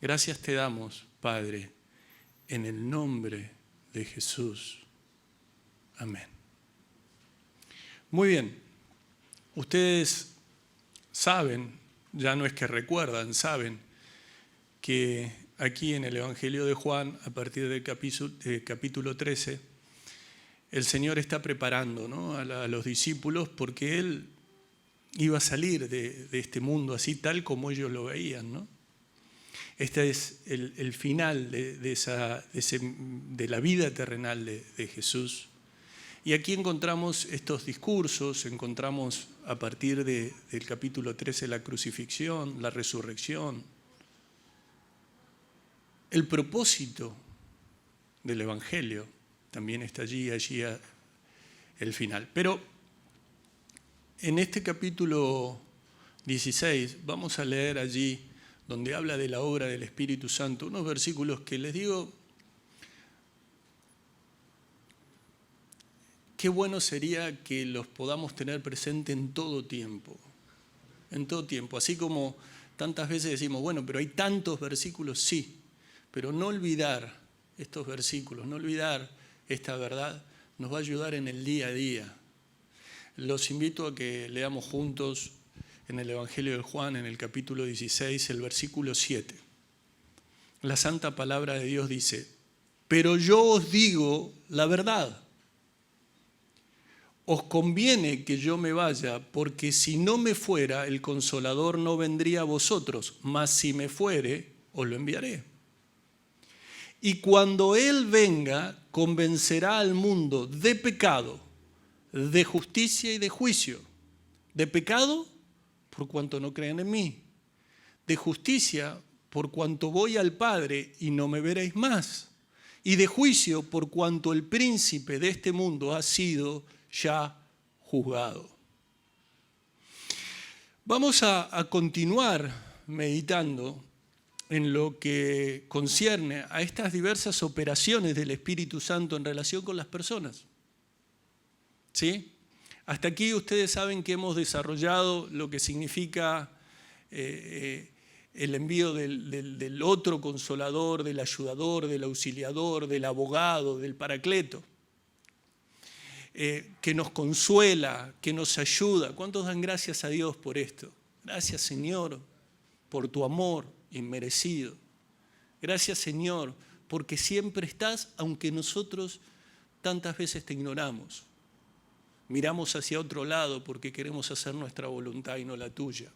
Gracias te damos, Padre, en el nombre de Jesús. Amén. Muy bien. Ustedes saben, ya no es que recuerdan, saben que aquí en el Evangelio de Juan, a partir del capítulo 13, el Señor está preparando, ¿no?, a los discípulos porque Él iba a salir de este mundo así tal como ellos lo veían, ¿no? Este es el final de la vida terrenal de Jesús. Y aquí encontramos estos discursos, encontramos a partir del capítulo 13 la crucifixión, la resurrección, el propósito del Evangelio también está allí el final. Pero en este capítulo 16 vamos a leer allí, donde habla de la obra del Espíritu Santo, unos versículos que les digo, qué bueno sería que los podamos tener presente en todo tiempo, así como tantas veces decimos, bueno, pero hay tantos versículos, sí, pero no olvidar estos versículos, no olvidar esta verdad, nos va a ayudar en el día a día. Los invito a que leamos juntos en el Evangelio de Juan, en el capítulo 16, el versículo 7. La santa palabra de Dios dice, pero yo os digo la verdad. Os conviene que yo me vaya, porque si no me fuera, el Consolador no vendría a vosotros, mas si me fuere, os lo enviaré. Y cuando Él venga, convencerá al mundo de pecado, de justicia y de juicio. De pecado, por cuanto no creen en mí. De justicia, por cuanto voy al Padre y no me veréis más. Y de juicio, por cuanto el príncipe de este mundo ha sido ya juzgado. Vamos a continuar meditando en lo que concierne a estas diversas operaciones del Espíritu Santo en relación con las personas. ¿Sí? Hasta aquí ustedes saben que hemos desarrollado lo que significa el envío del otro consolador, del ayudador, del auxiliador, del abogado, del paracleto, que nos consuela, que nos ayuda. ¿Cuántos dan gracias a Dios por esto? Gracias, Señor, por tu amor inmerecido. Gracias, Señor, porque siempre estás, aunque nosotros tantas veces te ignoramos. Miramos hacia otro lado porque queremos hacer nuestra voluntad y no la tuya.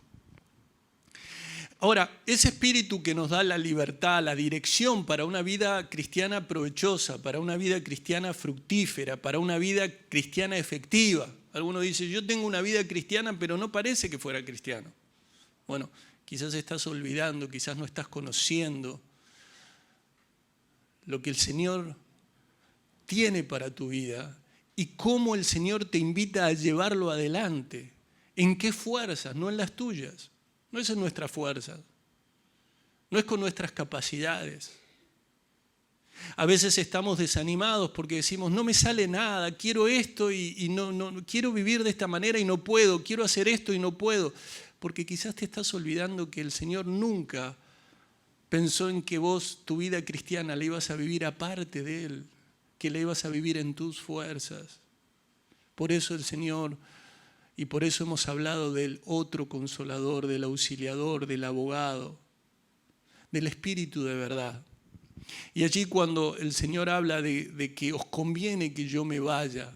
Ahora, ese espíritu que nos da la libertad, la dirección para una vida cristiana provechosa, para una vida cristiana fructífera, para una vida cristiana efectiva. Algunos dicen, yo tengo una vida cristiana, pero no parece que fuera cristiano. Bueno, quizás estás olvidando, quizás no estás conociendo lo que el Señor tiene para tu vida y cómo el Señor te invita a llevarlo adelante. ¿En qué fuerzas? No en las tuyas. No es en nuestras fuerzas. No es con nuestras capacidades. A veces estamos desanimados porque decimos, no me sale nada, quiero esto y no quiero vivir de esta manera y no puedo, quiero hacer esto y no puedo. Porque quizás te estás olvidando que el Señor nunca pensó en que vos tu vida cristiana la ibas a vivir aparte de Él, que la ibas a vivir en tus fuerzas. Por eso el Señor, y por eso hemos hablado del otro consolador, del auxiliador, del abogado, del Espíritu de verdad. Y allí cuando el Señor habla de que os conviene que yo me vaya,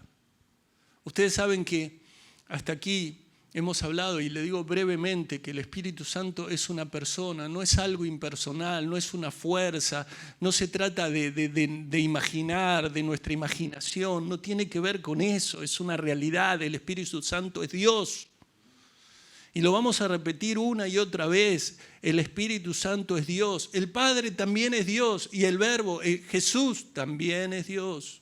ustedes saben que hasta aquí hemos hablado, y le digo brevemente, que el Espíritu Santo es una persona, no es algo impersonal, no es una fuerza, no se trata de imaginar, de nuestra imaginación, no tiene que ver con eso, es una realidad. El Espíritu Santo es Dios. Y lo vamos a repetir una y otra vez, el Espíritu Santo es Dios, el Padre también es Dios, y el Verbo, Jesús también es Dios.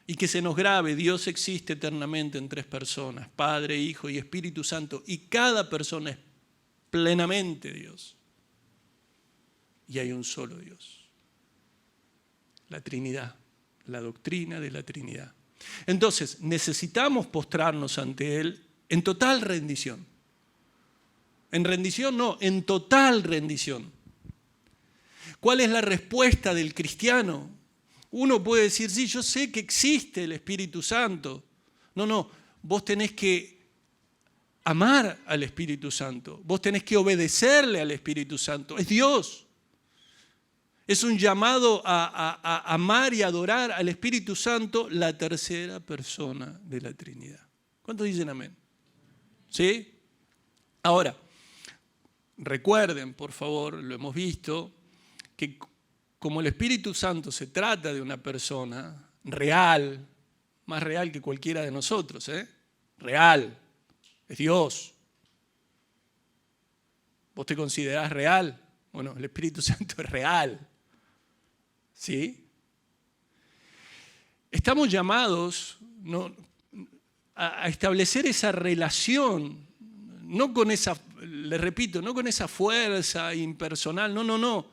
Y que se nos grabe, Dios existe eternamente en tres personas, Padre, Hijo y Espíritu Santo. Y cada persona es plenamente Dios. Y hay un solo Dios. La Trinidad, la doctrina de la Trinidad. Entonces, necesitamos postrarnos ante Él en total rendición. En rendición no, en total rendición. ¿Cuál es la respuesta del cristiano? Uno puede decir, sí, yo sé que existe el Espíritu Santo. No, vos tenés que amar al Espíritu Santo. Vos tenés que obedecerle al Espíritu Santo. Es Dios. Es un llamado a amar y adorar al Espíritu Santo, la tercera persona de la Trinidad. ¿Cuántos dicen amén? ¿Sí? Ahora, recuerden, por favor, lo hemos visto, que como el Espíritu Santo se trata de una persona real, más real que cualquiera de nosotros, real, es Dios. ¿Vos te considerás real? Bueno, el Espíritu Santo es real. ¿Sí? Estamos llamados a establecer esa relación, no con esa, les repito, no con esa fuerza impersonal, no,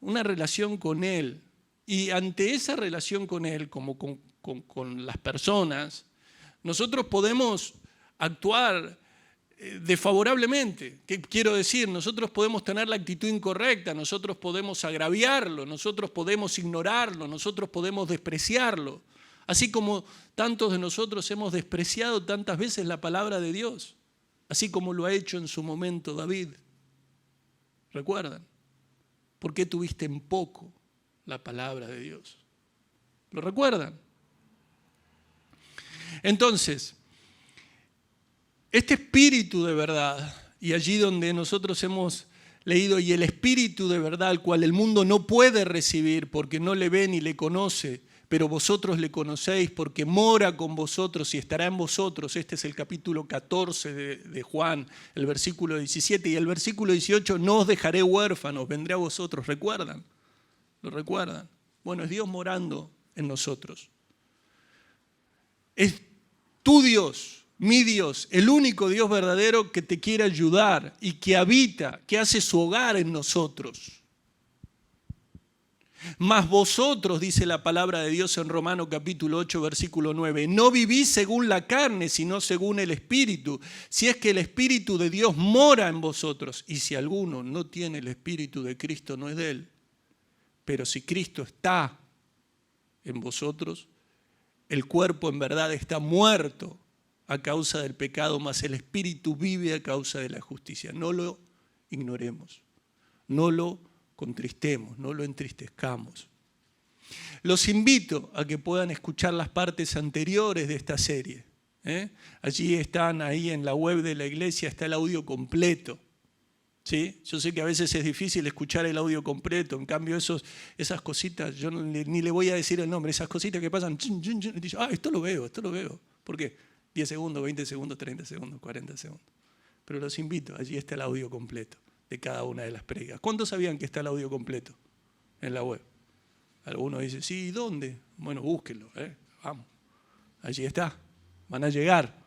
una relación con Él. Y ante esa relación con Él, como con las personas, nosotros podemos actuar desfavorablemente. ¿Qué quiero decir? Nosotros podemos tener la actitud incorrecta, nosotros podemos agraviarlo, nosotros podemos ignorarlo, nosotros podemos despreciarlo. Así como tantos de nosotros hemos despreciado tantas veces la palabra de Dios, así como lo ha hecho en su momento David. ¿Recuerdan? ¿Por qué tuviste en poco la palabra de Dios? ¿Lo recuerdan? Entonces, este espíritu de verdad, y allí donde nosotros hemos leído, y el espíritu de verdad al cual el mundo no puede recibir porque no le ve ni le conoce, pero vosotros le conocéis porque mora con vosotros y estará en vosotros. Este es el capítulo 14 de Juan, el versículo 17, y el versículo 18, no os dejaré huérfanos, vendré a vosotros. ¿Recuerdan? ¿Lo recuerdan? Bueno, es Dios morando en nosotros. Es tu Dios, mi Dios, el único Dios verdadero que te quiere ayudar y que habita, que hace su hogar en nosotros. Mas vosotros, dice la palabra de Dios en Romanos capítulo 8, versículo 9, no vivís según la carne, sino según el Espíritu, si es que el Espíritu de Dios mora en vosotros. Y si alguno no tiene el Espíritu de Cristo, no es de él. Pero si Cristo está en vosotros, el cuerpo en verdad está muerto a causa del pecado, mas el Espíritu vive a causa de la justicia. No lo ignoremos, no lo contristemos, no lo entristezcamos. Los invito a que puedan escuchar las partes anteriores de esta serie. Allí están, ahí en la web de la iglesia está el audio completo. ¿Sí? Yo sé que a veces es difícil escuchar el audio completo, en cambio esas cositas, yo ni le voy a decir el nombre, esas cositas que pasan, esto lo veo. ¿Por qué? 10 segundos, 20 segundos, 30 segundos, 40 segundos. Pero los invito, allí está el audio completo de cada una de las prédicas. ¿Cuántos sabían que está el audio completo en la web? Algunos dicen, sí, ¿dónde? Bueno, búsquenlo, vamos. Allí está, van a llegar.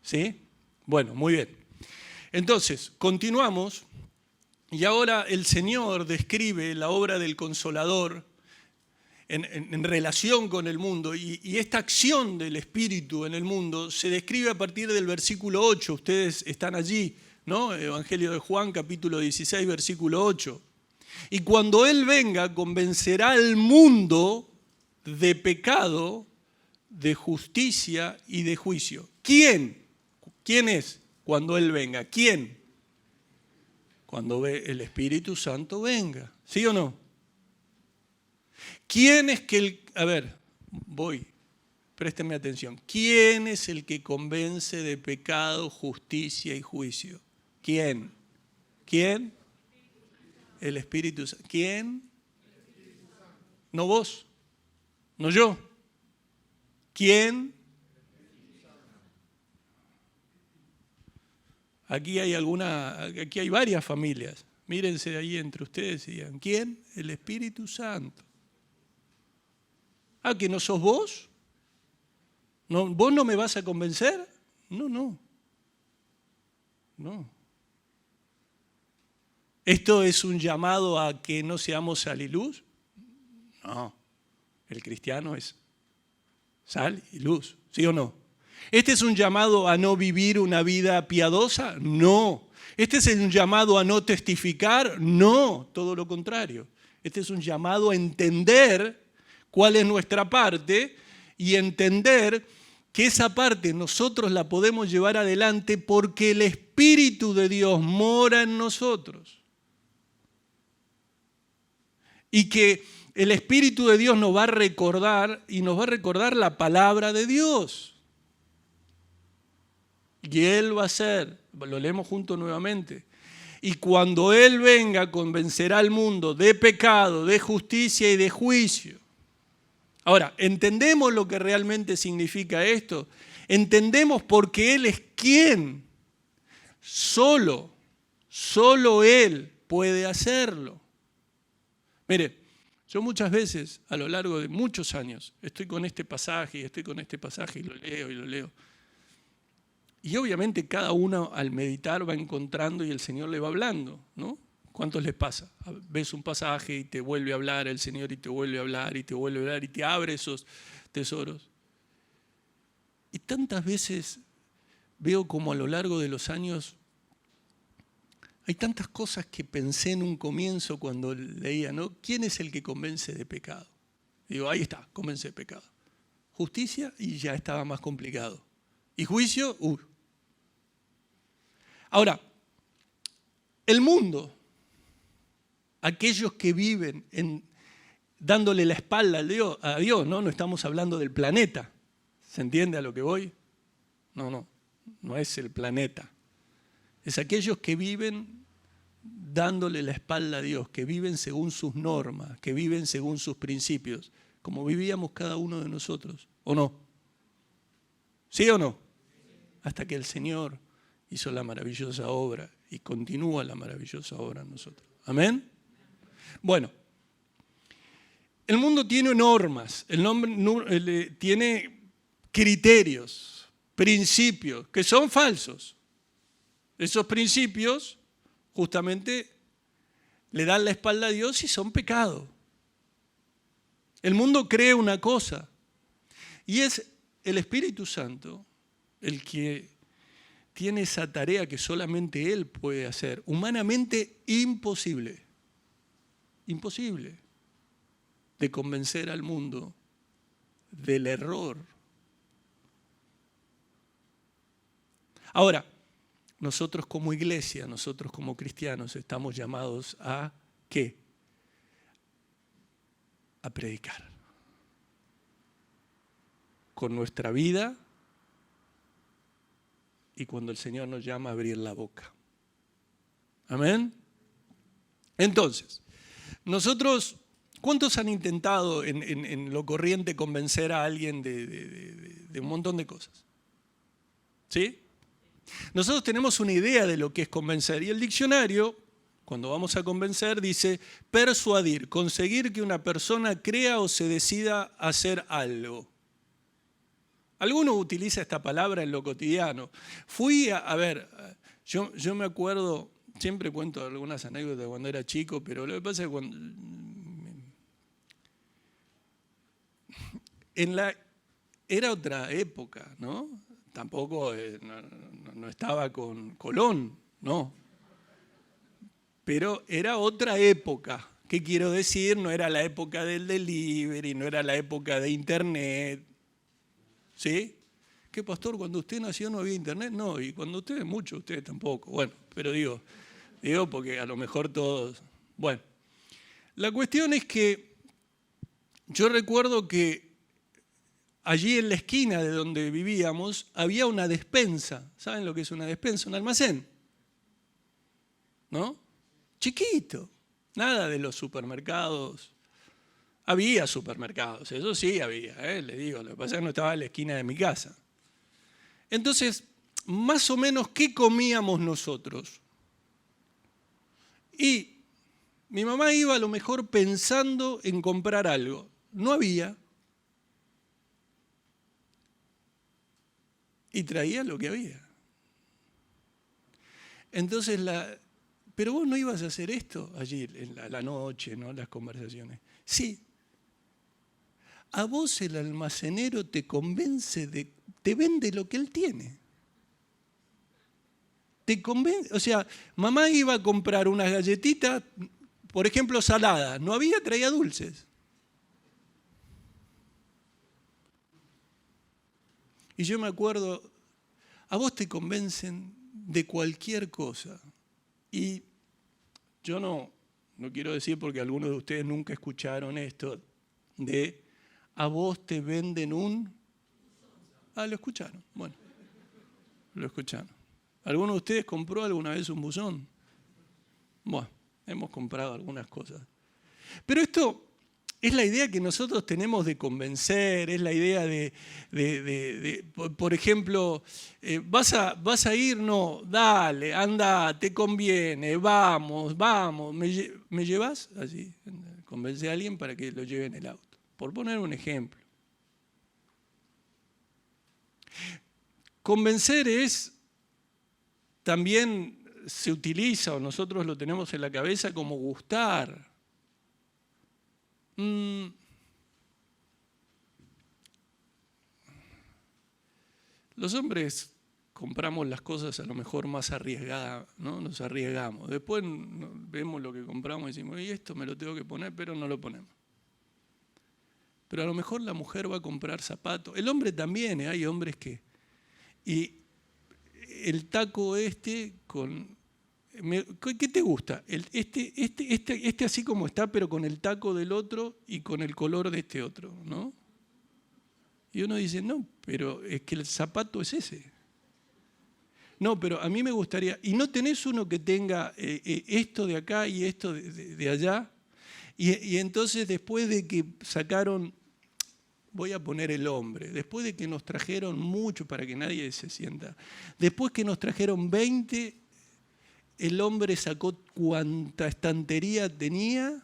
¿Sí? Bueno, muy bien. Entonces, continuamos y ahora el Señor describe la obra del Consolador en relación con el mundo y esta acción del Espíritu en el mundo se describe a partir del versículo 8. Ustedes están allí, ¿no? Evangelio de Juan, capítulo 16, versículo 8. Y cuando Él venga, convencerá al mundo de pecado, de justicia y de juicio. ¿Quién? ¿Quién es cuando Él venga? ¿Quién? Cuando el Espíritu Santo venga. ¿Sí o no? ¿Quién es préstenme atención. ¿Quién es el que convence de pecado, justicia y juicio? ¿Quién? ¿Quién? El Espíritu Santo. ¿Quién? No vos, no yo. ¿Quién? Aquí hay varias familias. Mírense ahí entre ustedes y digan, ¿quién? El Espíritu Santo. ¿Que no sos vos? ¿No, vos no me vas a convencer? No. ¿Esto es un llamado a que no seamos sal y luz? No. El cristiano es sal y luz, ¿sí o no? ¿Este es un llamado a no vivir una vida piadosa? No. ¿Este es un llamado a no testificar? No, todo lo contrario. Este es un llamado a entender cuál es nuestra parte y entender que esa parte nosotros la podemos llevar adelante porque el Espíritu de Dios mora en nosotros. Y que el Espíritu de Dios nos va a recordar y nos va a recordar la palabra de Dios. Y Él va a hacer, lo leemos juntos nuevamente, y cuando Él venga convencerá al mundo de pecado, de justicia y de juicio. Ahora, ¿entendemos lo que realmente significa esto? Entendemos porque Él es quien. Solo Él puede hacerlo. Mire, yo muchas veces, a lo largo de muchos años, estoy con este pasaje y lo leo y lo leo. Y obviamente cada uno al meditar va encontrando y el Señor le va hablando, ¿no? ¿Cuántos les pasa? Ves un pasaje y te vuelve a hablar el Señor y te vuelve a hablar y te vuelve a hablar y te abre esos tesoros. Y tantas veces veo como a lo largo de los años hay tantas cosas que pensé en un comienzo cuando leía, ¿no? ¿Quién es el que convence de pecado? Digo, ahí está, convence de pecado. Justicia y ya estaba más complicado. Y juicio, Ahora, el mundo, aquellos que viven dándole la espalda a Dios, ¿no? No estamos hablando del planeta. ¿Se entiende a lo que voy? No es el planeta. Es aquellos que viven dándole la espalda a Dios, que viven según sus normas, que viven según sus principios, como vivíamos cada uno de nosotros, ¿o no? ¿Sí o no? Hasta que el Señor hizo la maravillosa obra y continúa la maravillosa obra en nosotros. ¿Amén? Bueno, el mundo tiene normas, tiene criterios, principios que son falsos. Esos principios justamente le dan la espalda a Dios y son pecado. El mundo cree una cosa y es el Espíritu Santo el que tiene esa tarea que solamente Él puede hacer, humanamente imposible, de convencer al mundo del error. Ahora, nosotros como iglesia, nosotros como cristianos estamos llamados a ¿qué? A predicar. Con nuestra vida y cuando el Señor nos llama a abrir la boca. ¿Amén? Entonces, nosotros, ¿cuántos han intentado en lo corriente convencer a alguien de un montón de cosas? ¿Sí? Nosotros tenemos una idea de lo que es convencer y el diccionario, cuando vamos a convencer, dice persuadir, conseguir que una persona crea o se decida a hacer algo. Algunos utilizan esta palabra en lo cotidiano. Yo me acuerdo, siempre cuento algunas anécdotas de cuando era chico, pero lo que pasa es que era otra época, ¿no? Tampoco no estaba con Colón, no. Pero era otra época. ¿Qué quiero decir? No era la época del delivery, no era la época de internet. ¿Sí? ¿Qué, pastor? Cuando usted nació no había internet. No, y cuando ustedes mucho, ustedes tampoco. Bueno, pero digo porque a lo mejor todos... Bueno, la cuestión es que yo recuerdo que allí en la esquina de donde vivíamos había una despensa. ¿Saben lo que es una despensa? Un almacén. ¿No? Chiquito. Nada de los supermercados. Había supermercados, eso sí había, les digo, lo que pasa es que no estaba en la esquina de mi casa. Entonces, más o menos, ¿qué comíamos nosotros? Y mi mamá iba a lo mejor pensando en comprar algo. No había. Y traía lo que había. Entonces, pero vos no ibas a hacer esto allí, en la noche, ¿no? Las conversaciones. Sí. A vos el almacenero te convence te vende lo que él tiene. te convence, o sea, mamá iba a comprar unas galletitas, por ejemplo, saladas, no había, traía dulces. Y yo me acuerdo, a vos te convencen de cualquier cosa. Y yo no quiero decir, porque algunos de ustedes nunca escucharon esto, de a vos te venden un... Ah, lo escucharon, bueno, lo escucharon. ¿Alguno de ustedes compró alguna vez un buzón? Bueno, hemos comprado algunas cosas. Pero esto es la idea que nosotros tenemos de convencer, es la idea por ejemplo, ¿vas a ir? No, dale, anda, te conviene, vamos, ¿me llevas? Así, convence a alguien para que lo lleve en el auto, por poner un ejemplo. Convencer también se utiliza, o nosotros lo tenemos en la cabeza, como gustar. Los hombres compramos las cosas a lo mejor más arriesgadas, ¿no? Nos arriesgamos. Después vemos lo que compramos y decimos, y esto me lo tengo que poner, pero no lo ponemos. Pero a lo mejor la mujer va a comprar zapatos. El hombre también, hay hombres que... Y el taco con... ¿Qué te gusta? Este así como está, pero con el taco del otro y con el color de este otro, ¿no? Y uno dice, no, pero es que el zapato es ese. No, pero a mí me gustaría... ¿Y no tenés uno que tenga esto de acá y esto de allá? Y entonces después de que sacaron... Voy a poner el hombre. Después de que nos trajeron mucho, para que nadie se sienta, después que nos trajeron 20, el hombre sacó cuanta estantería tenía,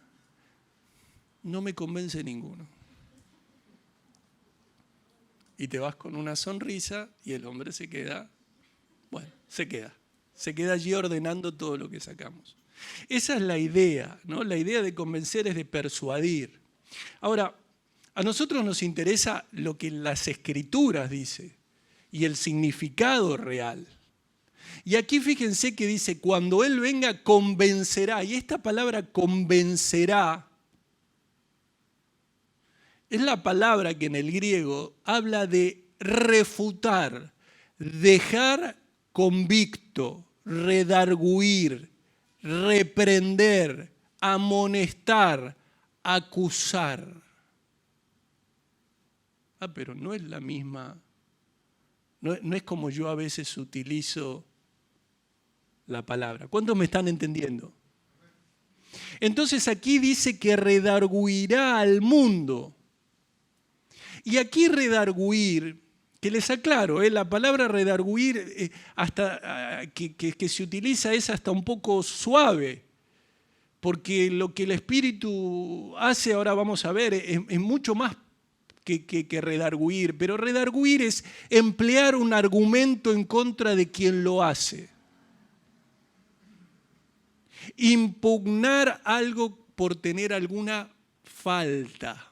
no me convence ninguno. Y te vas con una sonrisa y el hombre se queda allí ordenando todo lo que sacamos. Esa es la idea, ¿no? La idea de convencer es de persuadir. Ahora, a nosotros nos interesa lo que las Escrituras dice y el significado real. Y aquí fíjense que dice, cuando Él venga, convencerá. Y esta palabra convencerá es la palabra que en el griego habla de refutar, dejar convicto, redarguir, reprender, amonestar, acusar. Pero no es la misma, no es como yo a veces utilizo la palabra. ¿Cuántos me están entendiendo? Entonces aquí dice que redarguirá al mundo. Y aquí redarguir, que les aclaro, la palabra redarguir hasta que se utiliza es hasta un poco suave, porque lo que el Espíritu hace, ahora vamos a ver, es mucho más que redarguir, pero redarguir es emplear un argumento en contra de quien lo hace. Impugnar algo por tener alguna falta.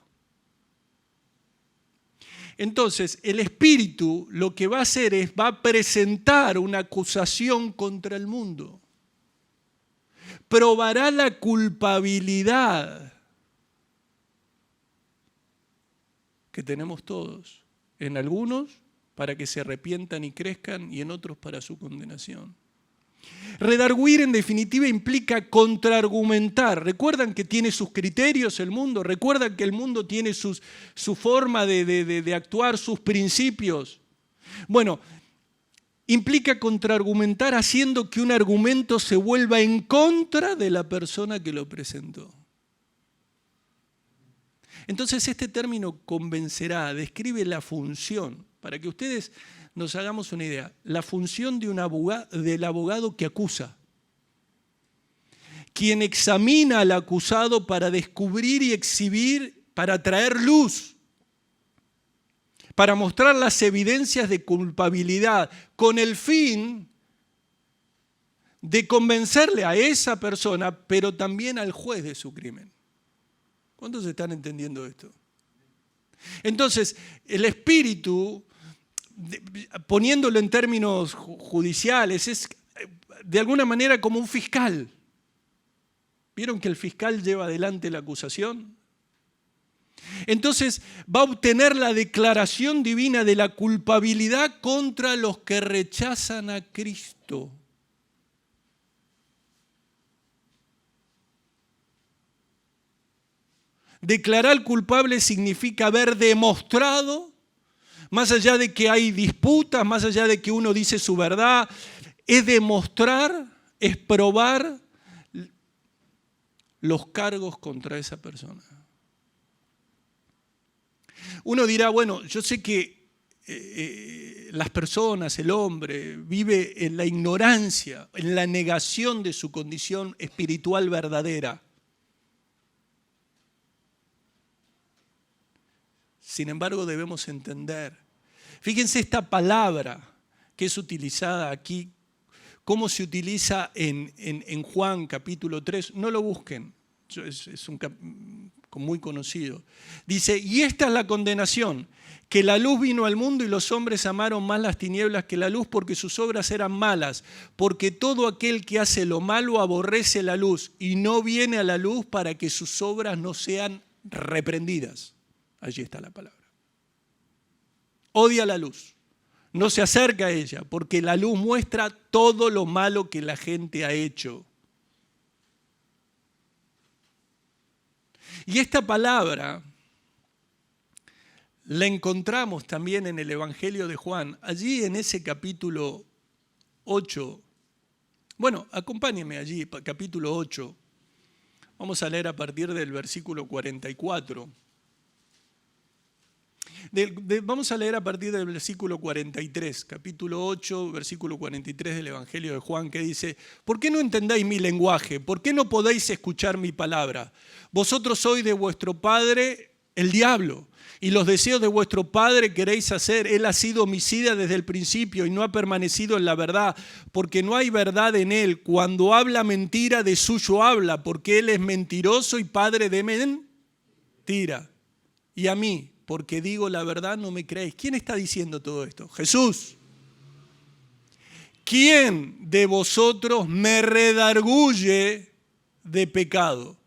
Entonces, el Espíritu lo que va a hacer va a presentar una acusación contra el mundo. Probará la culpabilidad que tenemos todos, en algunos para que se arrepientan y crezcan y en otros para su condenación. Redarguir en definitiva implica contraargumentar. ¿Recuerdan que tiene sus criterios el mundo? ¿Recuerdan que el mundo tiene su forma de actuar, sus principios? Bueno, implica contraargumentar haciendo que un argumento se vuelva en contra de la persona que lo presentó. Entonces este término convencerá describe la función, para que ustedes nos hagamos una idea, la función del abogado que acusa, quien examina al acusado para descubrir y exhibir, para traer luz, para mostrar las evidencias de culpabilidad, con el fin de convencerle a esa persona, pero también al juez de su crimen. ¿Cuántos están entendiendo esto? Entonces, el Espíritu, poniéndolo en términos judiciales, es de alguna manera como un fiscal. ¿Vieron que el fiscal lleva adelante la acusación? Entonces va a obtener la declaración divina de la culpabilidad contra los que rechazan a Cristo. Declarar culpable significa haber demostrado, más allá de que hay disputas, más allá de que uno dice su verdad, es demostrar, es probar los cargos contra esa persona. Uno dirá, bueno, yo sé que las personas, el hombre, vive en la ignorancia, en la negación de su condición espiritual verdadera. Sin embargo, debemos entender. Fíjense esta palabra que es utilizada aquí, cómo se utiliza en Juan capítulo 3. No lo busquen, es un muy conocido. Dice, y esta es la condenación, que la luz vino al mundo y los hombres amaron más las tinieblas que la luz porque sus obras eran malas, porque todo aquel que hace lo malo aborrece la luz y no viene a la luz para que sus obras no sean reprendidas. Allí está la palabra. Odia la luz, no se acerca a ella, porque la luz muestra todo lo malo que la gente ha hecho. Y esta palabra la encontramos también en el Evangelio de Juan, allí en ese capítulo 8. Bueno, acompáñenme allí, capítulo 8. Vamos a leer a partir del versículo 44. Vamos a leer a partir del versículo 43, capítulo 8, versículo 43 del Evangelio de Juan, que dice, ¿por qué no entendéis mi lenguaje? ¿Por qué no podéis escuchar mi palabra? Vosotros sois de vuestro padre el diablo, y los deseos de vuestro padre queréis hacer. Él ha sido homicida desde el principio y no ha permanecido en la verdad, porque no hay verdad en él. Cuando habla mentira, de suyo habla, porque él es mentiroso y padre de mentira. Y a mí, porque digo la verdad, no me creéis. ¿Quién está diciendo todo esto? Jesús. ¿Quién de vosotros me redarguye de pecado?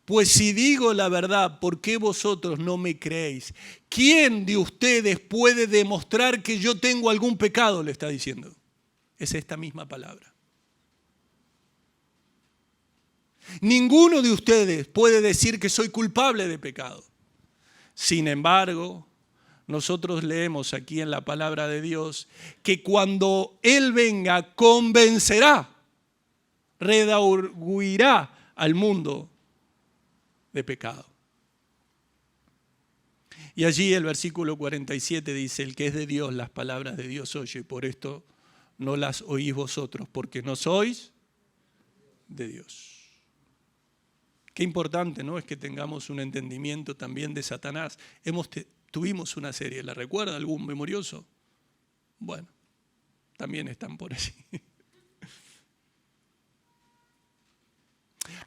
Pues si digo la verdad, ¿por qué vosotros no me creéis? ¿Quién de ustedes puede demostrar que yo tengo algún pecado? Le está diciendo. Es esta misma palabra. Ninguno de ustedes puede decir que soy culpable de pecado. Sin embargo, nosotros leemos aquí en la palabra de Dios que cuando Él venga, convencerá, redarguirá al mundo de pecado. Y allí el versículo 47 dice, el que es de Dios, las palabras de Dios oye, por esto no las oís vosotros, porque no sois de Dios. Qué importante, ¿no? Es que tengamos un entendimiento también de Satanás. Tuvimos una serie, ¿la recuerda algún memorioso? Bueno, también están por allí.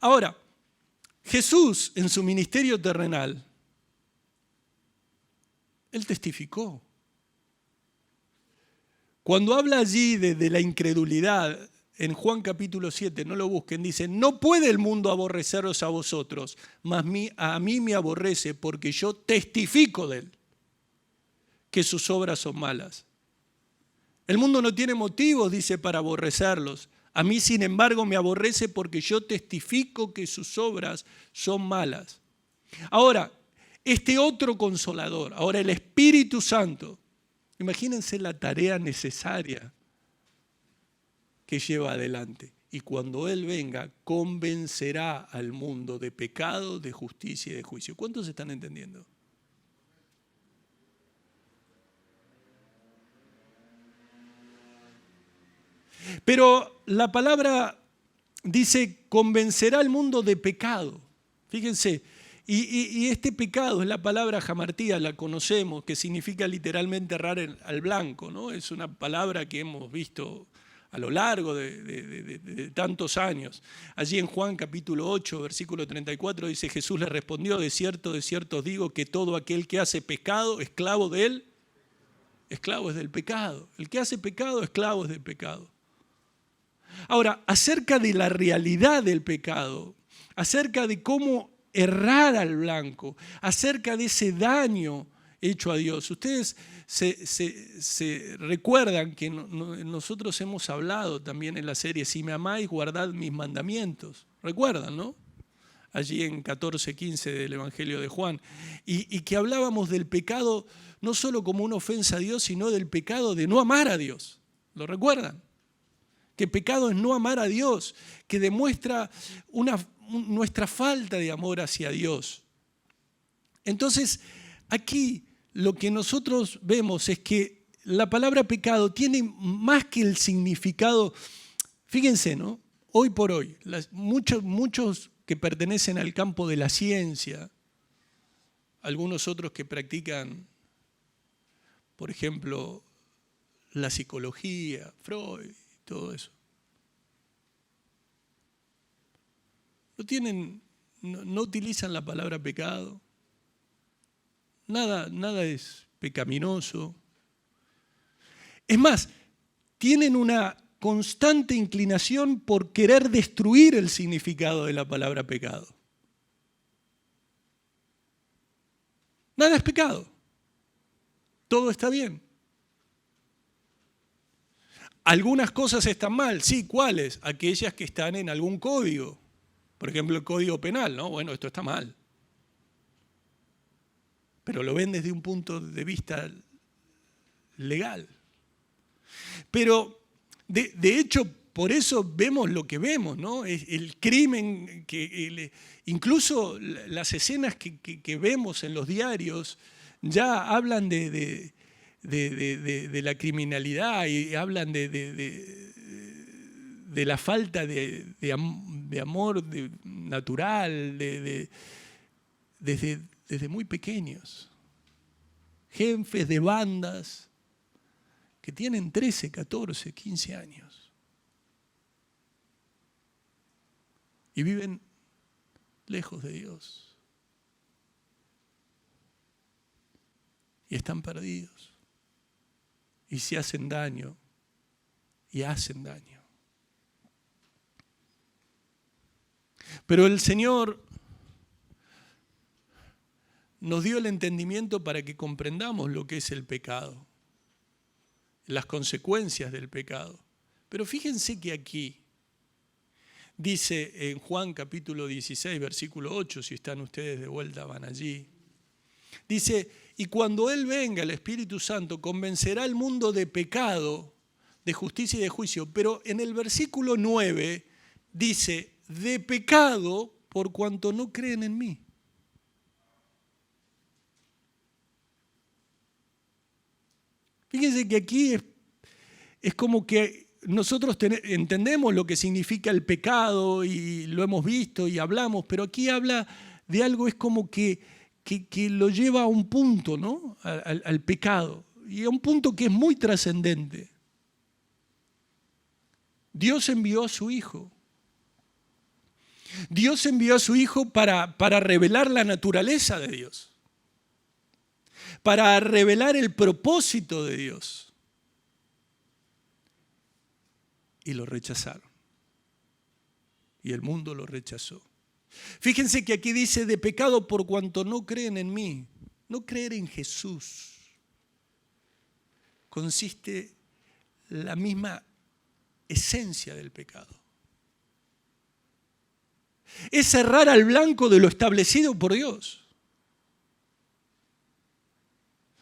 Ahora, Jesús en su ministerio terrenal, Él testificó. Cuando habla allí de la incredulidad, en Juan capítulo 7, no lo busquen, dice, no puede el mundo aborreceros a vosotros, mas a mí me aborrece porque yo testifico de él, que sus obras son malas. El mundo no tiene motivos, dice, para aborrecerlos. A mí, sin embargo, me aborrece porque yo testifico que sus obras son malas. Ahora, este otro consolador, ahora el Espíritu Santo, imagínense la tarea necesaria que lleva adelante. Y cuando Él venga, convencerá al mundo de pecado, de justicia y de juicio. ¿Cuántos están entendiendo? Pero la palabra dice, convencerá al mundo de pecado. Fíjense, y este pecado es la palabra hamartía, la conocemos, que significa literalmente errar al blanco, ¿no? Es una palabra que hemos visto a lo largo de tantos años. Allí en Juan capítulo 8, versículo 34, dice, Jesús le respondió, de cierto os digo que todo aquel que hace pecado, esclavo de él, esclavo es del pecado. El que hace pecado, esclavo es del pecado. Ahora, acerca de la realidad del pecado, acerca de cómo errar al blanco, acerca de ese daño hecho a Dios. Ustedes se recuerdan que nosotros hemos hablado también en la serie, si me amáis, guardad mis mandamientos. ¿Recuerdan, no? Allí en 14:15 del Evangelio de Juan. Y que hablábamos del pecado no solo como una ofensa a Dios, sino del pecado de no amar a Dios. ¿Lo recuerdan? Que pecado es no amar a Dios, que demuestra nuestra falta de amor hacia Dios. Entonces, aquí lo que nosotros vemos es que la palabra pecado tiene más que el significado. Fíjense, ¿no? Hoy por hoy, muchos que pertenecen al campo de la ciencia, algunos otros que practican, por ejemplo, la psicología, Freud, todo eso. No utilizan la palabra pecado. Nada es pecaminoso. Es más, tienen una constante inclinación por querer destruir el significado de la palabra pecado. Nada es pecado. Todo está bien. Algunas cosas están mal, sí, ¿cuáles? Aquellas que están en algún código. Por ejemplo, el Código Penal, ¿no? Bueno, esto está mal. Pero lo ven desde un punto de vista legal. Pero, de hecho, por eso vemos lo que vemos, ¿no? El crimen, incluso las escenas que vemos en los diarios ya hablan de la criminalidad y hablan de la falta de amor natural desde muy pequeños. Jefes de bandas que tienen 13, 14, 15 años y viven lejos de Dios y están perdidos y se hacen daño y hacen daño. Pero el Señor nos dio el entendimiento para que comprendamos lo que es el pecado, las consecuencias del pecado. Pero fíjense que aquí dice en Juan capítulo 16, versículo 8, si están ustedes de vuelta van allí, dice, y cuando Él venga, el Espíritu Santo, convencerá al mundo de pecado, de justicia y de juicio. Pero en el versículo 9 dice, de pecado por cuanto no creen en mí. Fíjense que aquí es como que nosotros entendemos lo que significa el pecado y lo hemos visto y hablamos, pero aquí habla de algo, es como que lo lleva a un punto, ¿no? Al pecado, y a un punto que es muy trascendente. Dios envió a su Hijo. Dios envió a su Hijo para revelar la naturaleza de Dios, para revelar el propósito de Dios. Y lo rechazaron. Y el mundo lo rechazó. Fíjense que aquí dice de pecado por cuanto no creen en mí. No creer en Jesús consiste la misma esencia del pecado. Es cerrar al blanco de lo establecido por Dios.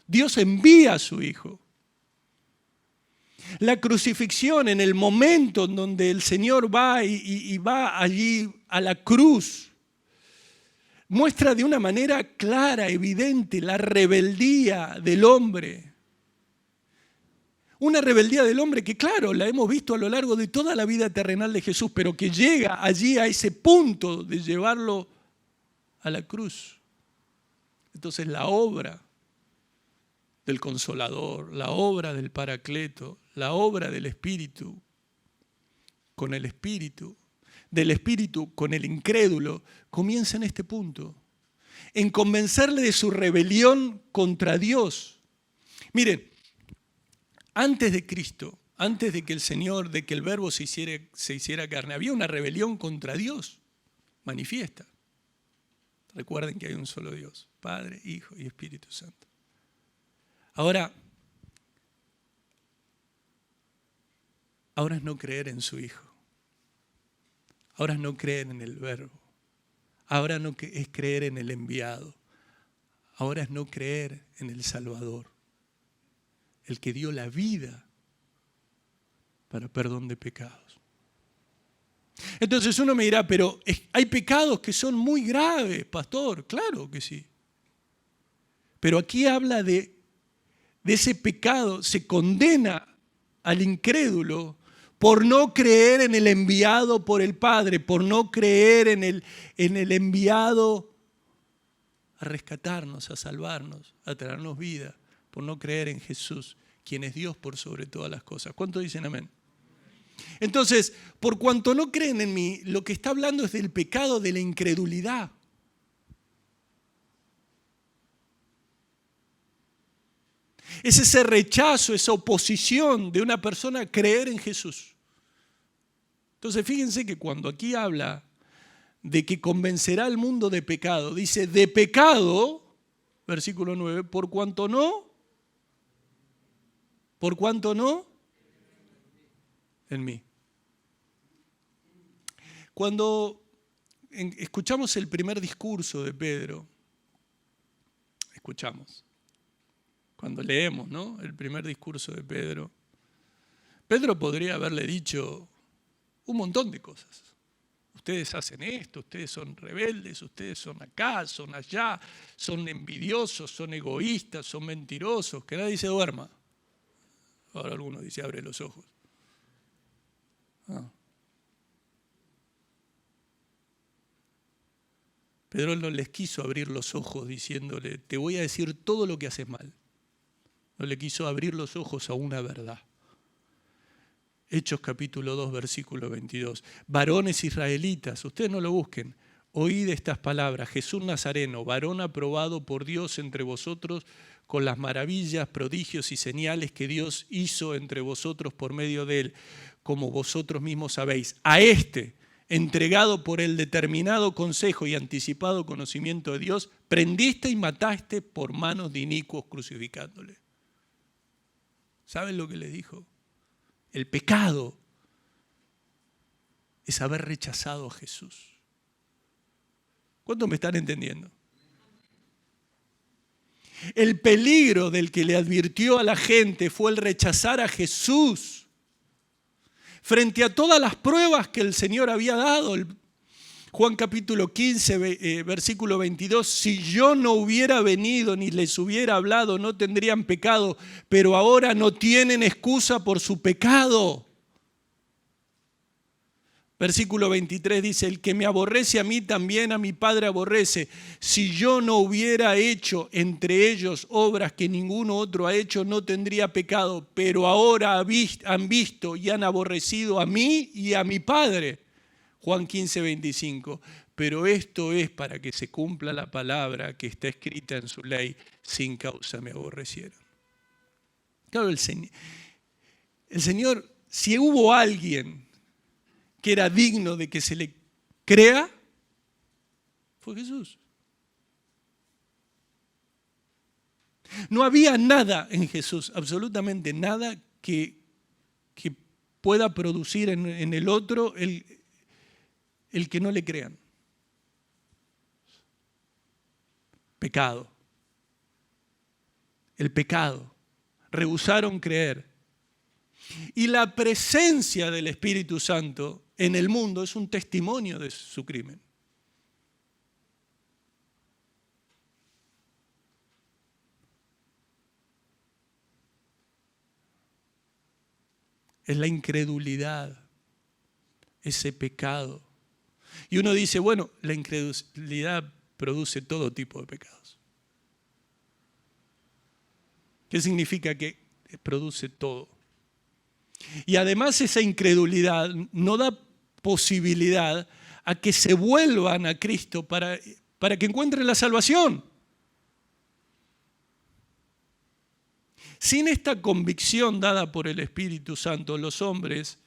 Dios envía a su Hijo. La crucifixión, en el momento en donde el Señor va y va allí a la cruz, muestra de una manera clara, evidente, la rebeldía del hombre. Una rebeldía del hombre que, claro, la hemos visto a lo largo de toda la vida terrenal de Jesús, pero que llega allí a ese punto de llevarlo a la cruz. Entonces la obra del Consolador, la obra del Paracleto, la obra del Espíritu con el Espíritu, del Espíritu con el incrédulo, comienza en este punto, en convencerle de su rebelión contra Dios. Miren, antes de Cristo, antes de que el Verbo se hiciera carne, había una rebelión contra Dios manifiesta. Recuerden que hay un solo Dios, Padre, Hijo y Espíritu Santo. Ahora es no creer en su Hijo. Ahora es no creer en el Verbo. Ahora no es creer en el enviado. Ahora es no creer en el Salvador, el que dio la vida para perdón de pecados. Entonces uno me dirá, pero hay pecados que son muy graves, pastor. Claro que sí. Pero aquí habla de ese pecado, se condena al incrédulo por no creer en el enviado por el Padre, por no creer en el enviado a rescatarnos, a salvarnos, a traernos vida, por no creer en Jesús, quien es Dios por sobre todas las cosas. ¿Cuántos dicen amén? Entonces, por cuanto no creen en mí, lo que está hablando es del pecado de la incredulidad. Es ese rechazo, esa oposición de una persona a creer en Jesús. Entonces, fíjense que cuando aquí habla de que convencerá al mundo de pecado, dice de pecado, versículo 9, por cuanto no en mí. Cuando escuchamos el primer discurso de Pedro, cuando leemos, ¿no?, el primer discurso de Pedro, Pedro podría haberle dicho un montón de cosas. Ustedes hacen esto, ustedes son rebeldes, ustedes son acá, son allá, son envidiosos, son egoístas, son mentirosos, que nadie se duerma. Ahora alguno dice, abre los ojos. Pedro no les quiso abrir los ojos diciéndole, te voy a decir todo lo que haces mal. No le quiso abrir los ojos a una verdad. Hechos capítulo 2, versículo 22. Varones israelitas, ustedes no lo busquen, oíd estas palabras. Jesús Nazareno, varón aprobado por Dios entre vosotros, con las maravillas, prodigios y señales que Dios hizo entre vosotros por medio de él, como vosotros mismos sabéis. A este, entregado por el determinado consejo y anticipado conocimiento de Dios, prendiste y mataste por manos de inicuos crucificándole. ¿Saben lo que les dijo? El pecado es haber rechazado a Jesús. ¿Cuántos me están entendiendo? El peligro del que le advirtió a la gente fue el rechazar a Jesús. Frente a todas las pruebas que el Señor había dado, Juan capítulo 15, versículo 22, si yo no hubiera venido ni les hubiera hablado, no tendrían pecado, pero ahora no tienen excusa por su pecado. Versículo 23 dice, el que me aborrece a mí, también a mi Padre aborrece. Si yo no hubiera hecho entre ellos obras que ninguno otro ha hecho, no tendría pecado, pero ahora han visto y han aborrecido a mí y a mi Padre. Juan 15, 25. Pero esto es para que se cumpla la palabra que está escrita en su ley, sin causa me aborrecieron. Claro, el Señor, si hubo alguien que era digno de que se le crea, fue Jesús. No había nada en Jesús, absolutamente nada que pueda producir en el otro el que no le crean. Pecado. El pecado. Rehusaron creer. Y la presencia del Espíritu Santo en el mundo es un testimonio de su crimen. Es la incredulidad, ese pecado. Y uno dice, bueno, la incredulidad produce todo tipo de pecados. ¿Qué significa que produce todo? Y además esa incredulidad no da posibilidad a que se vuelvan a Cristo para que encuentren la salvación. Sin esta convicción dada por el Espíritu Santo, los hombres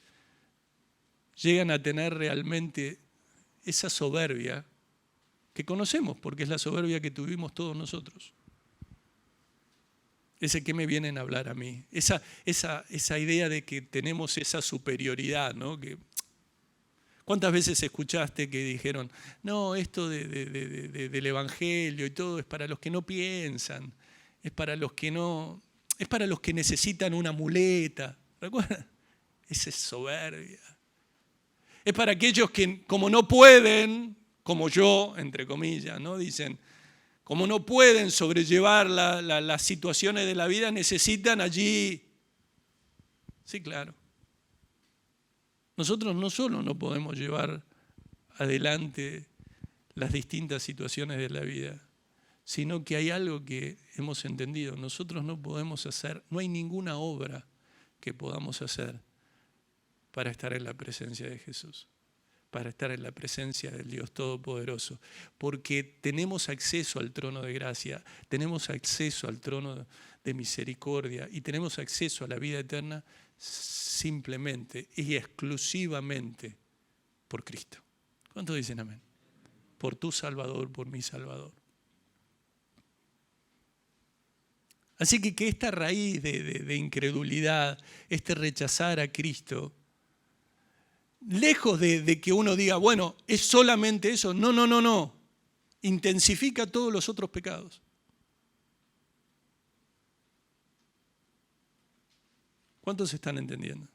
llegan a tener realmente esa soberbia que conocemos, porque es la soberbia que tuvimos todos nosotros. Ese que me vienen a hablar a mí, esa idea de que tenemos esa superioridad, ¿no? ¿Cuántas veces escuchaste que dijeron, no, esto del Evangelio y todo es para los que no piensan, es para los que necesitan una muleta? ¿Recuerdan? Esa es soberbia. Es para aquellos que como no pueden, como yo, entre comillas, ¿no? Dicen, como no pueden sobrellevar las situaciones de la vida, necesitan allí. Sí, claro. Nosotros no solo no podemos llevar adelante las distintas situaciones de la vida, sino que hay algo que hemos entendido. Nosotros no podemos hacer, no hay ninguna obra que podamos hacer para estar en la presencia de Jesús, para estar en la presencia del Dios Todopoderoso, porque tenemos acceso al trono de gracia, tenemos acceso al trono de misericordia y tenemos acceso a la vida eterna simplemente y exclusivamente por Cristo. ¿Cuántos dicen amén? Por tu Salvador, por mi Salvador. Así que esta raíz de incredulidad, este rechazar a Cristo, lejos de que uno diga, bueno, es solamente eso. No. Intensifica todos los otros pecados. ¿Cuántos están entendiendo?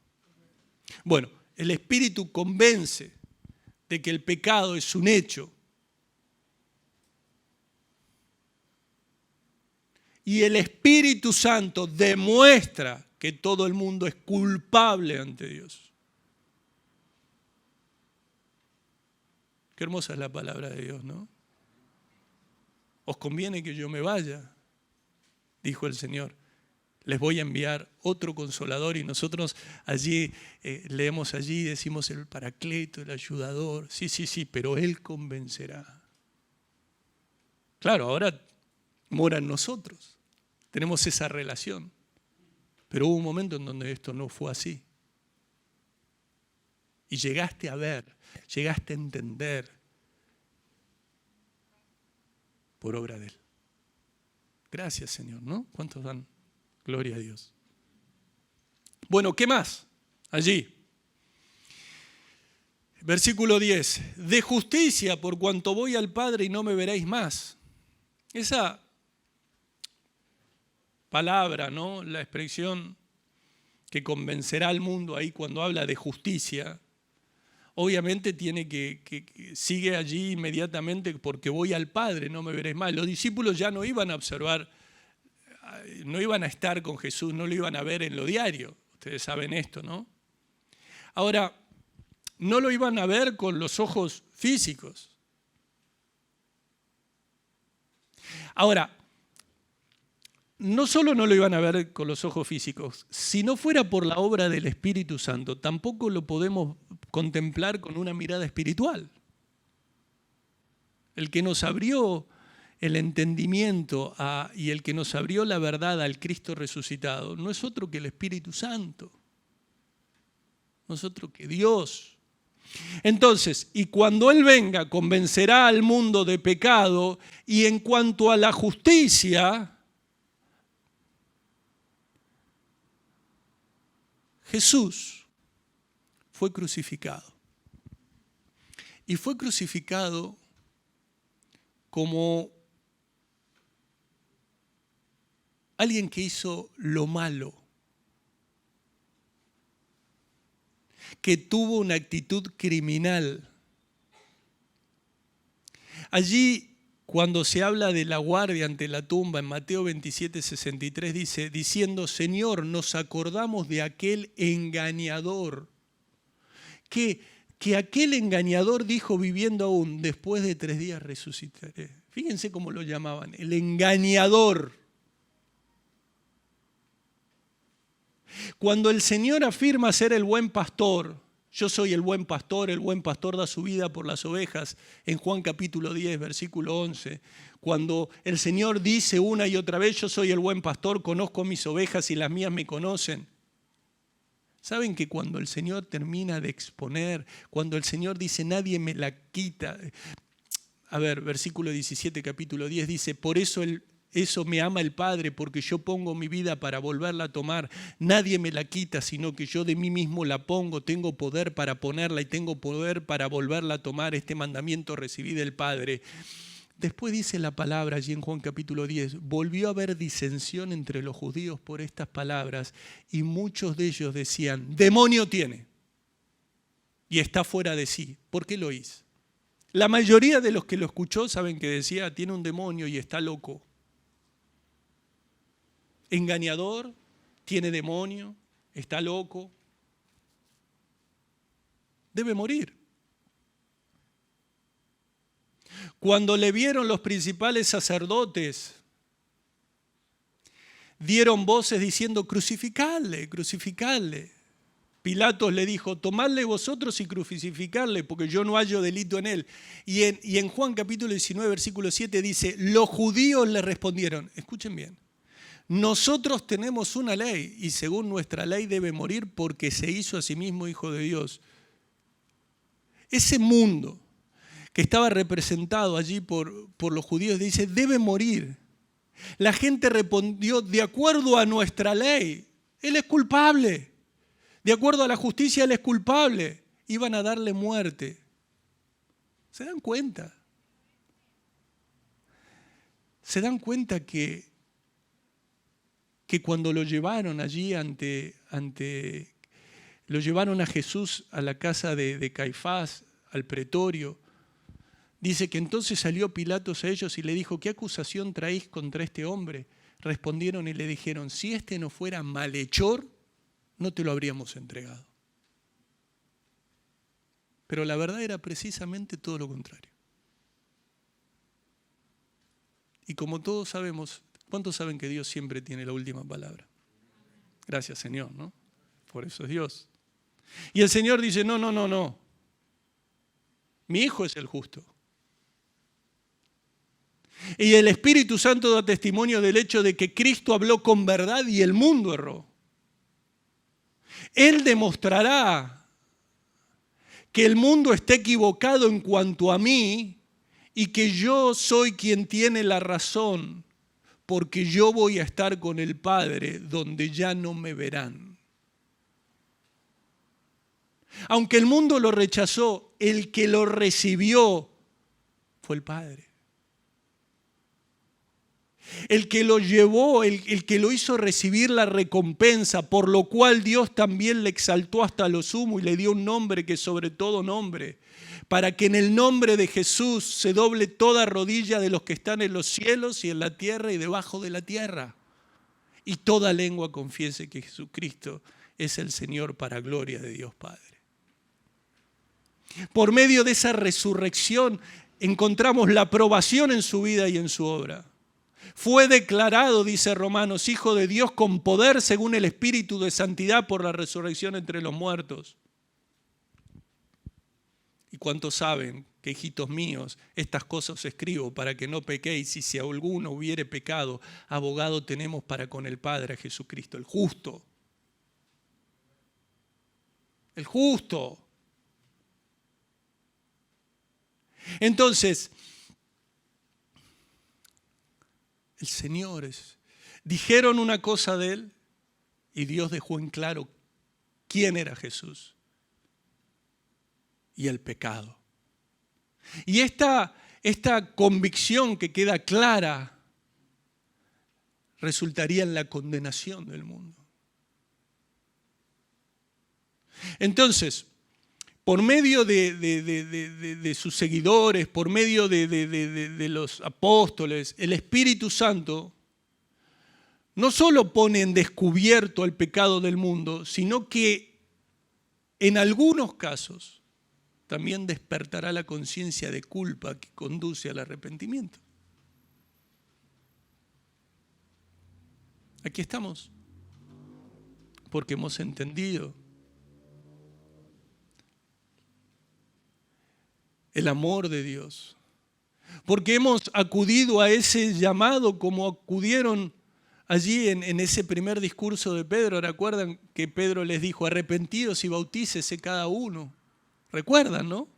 Bueno, el Espíritu convence de que el pecado es un hecho. Y el Espíritu Santo demuestra que todo el mundo es culpable ante Dios. Qué hermosa es la palabra de Dios, ¿no? Os conviene que yo me vaya, dijo el Señor. Les voy a enviar otro consolador, y nosotros allí leemos allí, decimos el Paracleto, el ayudador. Sí, pero Él convencerá. Claro, ahora mora en nosotros, tenemos esa relación, pero hubo un momento en donde esto no fue así. Y llegaste a ver, llegaste a entender por obra de Él. Gracias, Señor, ¿no? ¿Cuántos dan gloria a Dios? Bueno, ¿qué más? Allí. Versículo 10. De justicia, por cuanto voy al Padre y no me veréis más. Esa palabra, ¿no? La expresión que convencerá al mundo ahí cuando habla de justicia, obviamente tiene que sigue allí inmediatamente, porque voy al Padre, no me veréis más. Los discípulos ya no iban a observar, no iban a estar con Jesús, no lo iban a ver en lo diario. Ustedes saben esto, ¿no? Ahora, no lo iban a ver con los ojos físicos. Ahora, no solo no lo iban a ver con los ojos físicos, si no fuera por la obra del Espíritu Santo, tampoco lo podemos contemplar con una mirada espiritual. El que nos abrió el entendimiento y el que nos abrió la verdad al Cristo resucitado no es otro que el Espíritu Santo, no es otro que Dios. Entonces, y cuando Él venga, convencerá al mundo de pecado, y en cuanto a la justicia, Jesús fue crucificado. Y fue crucificado como alguien que hizo lo malo, que tuvo una actitud criminal. Allí, cuando se habla de la guardia ante la tumba, en Mateo 27:63 dice, diciendo, Señor, nos acordamos de aquel engañador, que aquel engañador dijo viviendo aún, después de 3 días resucitaré. Fíjense cómo lo llamaban, el engañador. Cuando el Señor afirma ser el buen pastor, Yo soy el buen pastor da su vida por las ovejas, en Juan capítulo 10, versículo 11. Cuando el Señor dice una y otra vez, yo soy el buen pastor, conozco mis ovejas y las mías me conocen. ¿Saben que cuando el Señor termina de exponer, cuando el Señor dice, nadie me la quita? A ver, versículo 17, capítulo 10 dice, por eso me ama el Padre, porque yo pongo mi vida para volverla a tomar. Nadie me la quita, sino que yo de mí mismo la pongo. Tengo poder para ponerla y tengo poder para volverla a tomar. Este mandamiento recibí del Padre. Después dice la palabra allí en Juan capítulo 10, volvió a haber disensión entre los judíos por estas palabras y muchos de ellos decían, demonio tiene y está fuera de sí. ¿Por qué lo hizo? La mayoría de los que lo escuchó saben que decía, tiene un demonio y está loco. Engañador, tiene demonio, está loco, debe morir. Cuando le vieron los principales sacerdotes, dieron voces diciendo, crucificadle, crucificadle. Pilatos le dijo, tomadle vosotros y crucificadle, porque yo no hallo delito en él. Y en Juan capítulo 19, versículo 7 dice, los judíos le respondieron, escuchen bien, nosotros tenemos una ley y según nuestra ley debe morir porque se hizo a sí mismo hijo de Dios. Ese mundo que estaba representado allí por los judíos dice, debe morir. La gente respondió, de acuerdo a nuestra ley, él es culpable. De acuerdo a la justicia, él es culpable. Iban a darle muerte. ¿Se dan cuenta? ¿Se dan cuenta que cuando lo llevaron allí lo llevaron a Jesús a la casa de Caifás, al pretorio? Dice que entonces salió Pilatos a ellos y le dijo, ¿qué acusación traéis contra este hombre? Respondieron y le dijeron, si este no fuera malhechor, no te lo habríamos entregado. Pero la verdad era precisamente todo lo contrario. Y como todos sabemos, ¿cuántos saben que Dios siempre tiene la última palabra? Gracias, Señor, ¿no? Por eso es Dios. Y el Señor dice, no. Mi hijo es el justo. Y el Espíritu Santo da testimonio del hecho de que Cristo habló con verdad y el mundo erró. Él demostrará que el mundo está equivocado en cuanto a mí y que yo soy quien tiene la razón, porque yo voy a estar con el Padre donde ya no me verán. Aunque el mundo lo rechazó, el que lo recibió fue el Padre. El que lo llevó, el que lo hizo recibir la recompensa, por lo cual Dios también le exaltó hasta lo sumo y le dio un nombre que sobre todo nombre, para que en el nombre de Jesús se doble toda rodilla de los que están en los cielos y en la tierra y debajo de la tierra, y toda lengua confiese que Jesucristo es el Señor para gloria de Dios Padre. Por medio de esa resurrección encontramos la aprobación en su vida y en su obra. Fue declarado, dice Romanos, hijo de Dios con poder según el Espíritu de santidad por la resurrección entre los muertos. ¿Y cuántos saben que, hijitos míos, estas cosas os escribo para que no pequéis? Y si alguno hubiere pecado, abogado tenemos para con el Padre, a Jesucristo, el justo. El justo. Entonces, el Señor dijeron una cosa de Él y Dios dejó en claro quién era Jesús y el pecado. Y esta convicción que queda clara resultaría en la condenación del mundo. Entonces, por medio de sus seguidores, por medio de los apóstoles, el Espíritu Santo no solo pone en descubierto el pecado del mundo, sino que en algunos casos también despertará la conciencia de culpa que conduce al arrepentimiento. Aquí estamos, porque hemos entendido el amor de Dios. Porque hemos acudido a ese llamado como acudieron allí en ese primer discurso de Pedro. ¿Recuerdan que Pedro les dijo, arrepentidos y bautícese cada uno? ¿Recuerdan, no?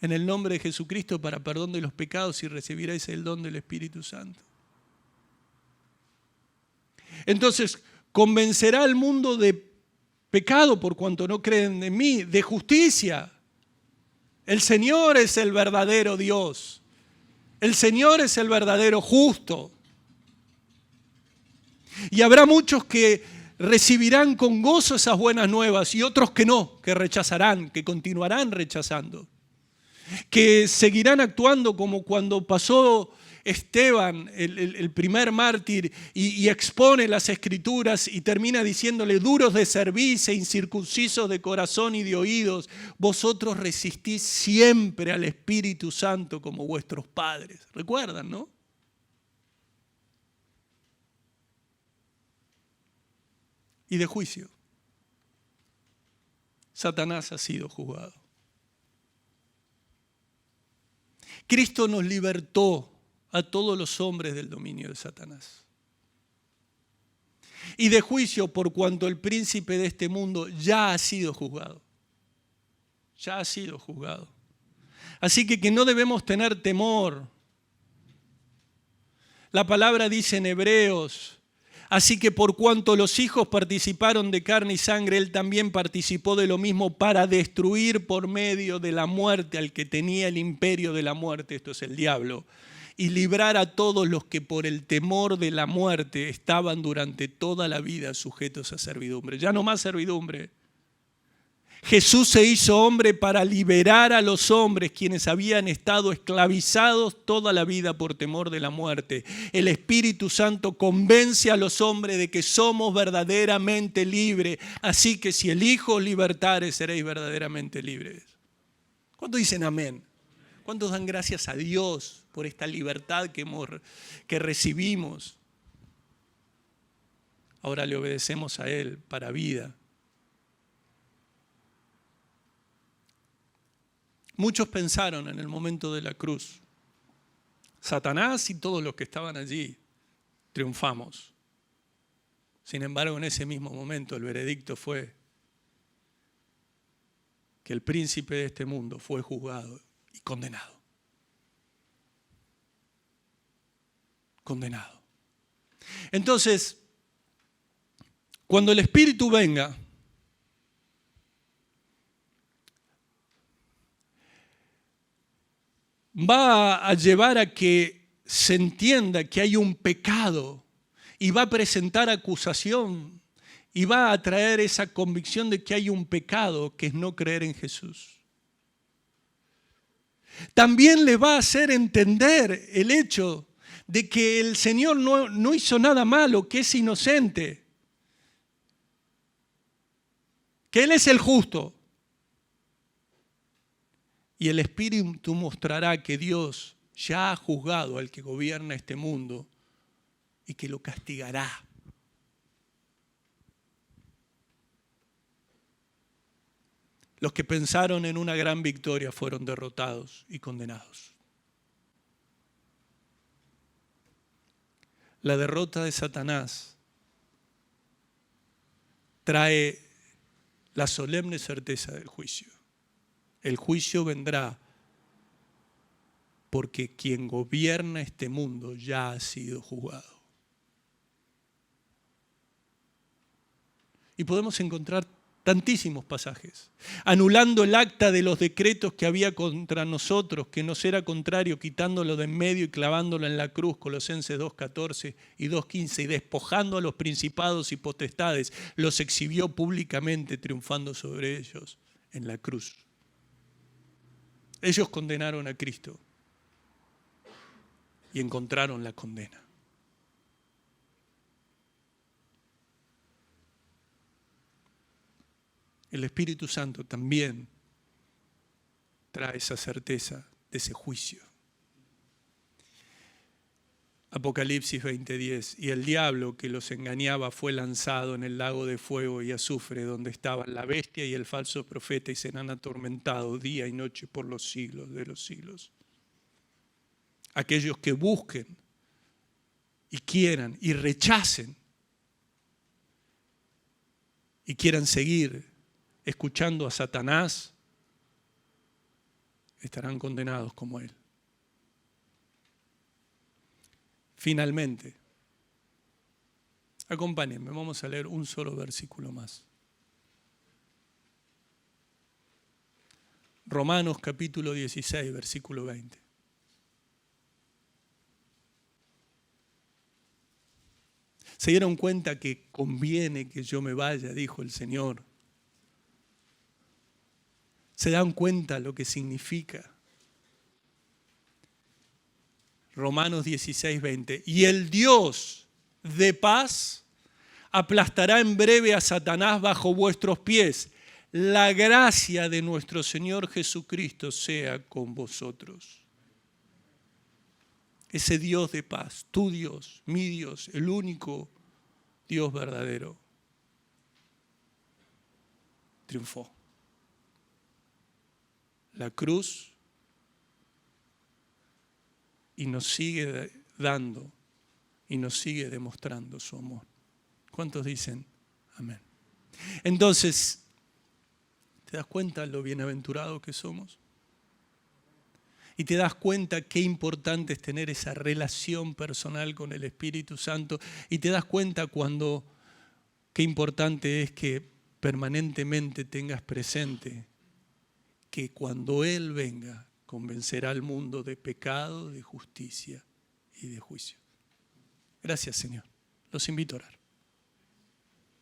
En el nombre de Jesucristo para perdón de los pecados y recibiréis el don del Espíritu Santo. Entonces, convencerá al mundo de pecado por cuanto no creen en mí, de justicia. El Señor es el verdadero Dios. El Señor es el verdadero justo. Y habrá muchos que recibirán con gozo esas buenas nuevas y otros que no, que rechazarán, que continuarán rechazando. Que seguirán actuando como cuando pasó Esteban, el primer mártir, y expone las Escrituras y termina diciéndole, duros de cerviz e incircuncisos de corazón y de oídos, vosotros resistís siempre al Espíritu Santo como vuestros padres. ¿Recuerdan, no? Y de juicio. Satanás ha sido juzgado. Cristo nos libertó a todos los hombres del dominio de Satanás. Y de juicio por cuanto el príncipe de este mundo ya ha sido juzgado. Ya ha sido juzgado. Así que no debemos tener temor. La palabra dice en Hebreos, así que por cuanto los hijos participaron de carne y sangre, él también participó de lo mismo para destruir por medio de la muerte al que tenía el imperio de la muerte, esto es el diablo, y librar a todos los que por el temor de la muerte estaban durante toda la vida sujetos a servidumbre. Ya no más servidumbre. Jesús se hizo hombre para liberar a los hombres quienes habían estado esclavizados toda la vida por temor de la muerte. El Espíritu Santo convence a los hombres de que somos verdaderamente libres. Así que si el Hijo os libertare, seréis verdaderamente libres. ¿Cuántos dicen amén? ¿Cuántos dan gracias a Dios por esta libertad que recibimos? Ahora le obedecemos a Él para vida. Muchos pensaron en el momento de la cruz, Satanás y todos los que estaban allí, triunfamos. Sin embargo, en ese mismo momento el veredicto fue que el príncipe de este mundo fue juzgado y condenado. Condenado. Entonces, cuando el Espíritu venga, va a llevar a que se entienda que hay un pecado y va a presentar acusación y va a traer esa convicción de que hay un pecado que es no creer en Jesús. También le va a hacer entender el hecho de que el Señor no hizo nada malo, que es inocente, que Él es el justo. Y el Espíritu mostrará que Dios ya ha juzgado al que gobierna este mundo y que lo castigará. Los que pensaron en una gran victoria fueron derrotados y condenados. La derrota de Satanás trae la solemne certeza del juicio. El juicio vendrá porque quien gobierna este mundo ya ha sido juzgado. Y podemos encontrar tantísimos pasajes, anulando el acta de los decretos que había contra nosotros, que nos era contrario, quitándolo de en medio y clavándolo en la cruz, Colosenses 2:14 y 2:15, y despojando a los principados y potestades, los exhibió públicamente, triunfando sobre ellos en la cruz. Ellos condenaron a Cristo y encontraron la condena. El Espíritu Santo también trae esa certeza de ese juicio. Apocalipsis 20:10. Y el diablo que los engañaba fue lanzado en el lago de fuego y azufre, donde estaban la bestia y el falso profeta, y serán atormentados día y noche por los siglos de los siglos. Aquellos que busquen y quieran y rechacen y quieran seguir escuchando a Satanás, estarán condenados como él. Finalmente, acompáñenme, vamos a leer un solo versículo más. Romanos capítulo 16, versículo 20. ¿Se dieron cuenta que conviene que yo me vaya?, dijo el Señor. ¿Se dan cuenta lo que significa? Romanos 16, 20. Y el Dios de paz aplastará en breve a Satanás bajo vuestros pies. La gracia de nuestro Señor Jesucristo sea con vosotros. Ese Dios de paz, tu Dios, mi Dios, el único Dios verdadero, triunfó. La cruz, y nos sigue dando y nos sigue demostrando su amor. ¿Cuántos dicen amén? Entonces, ¿te das cuenta lo bienaventurados que somos? Y te das cuenta qué importante es tener esa relación personal con el Espíritu Santo. Y te das cuenta qué importante es que permanentemente tengas presente que cuando Él venga, convencerá al mundo de pecado, de justicia y de juicio. Gracias, Señor. Los invito a orar.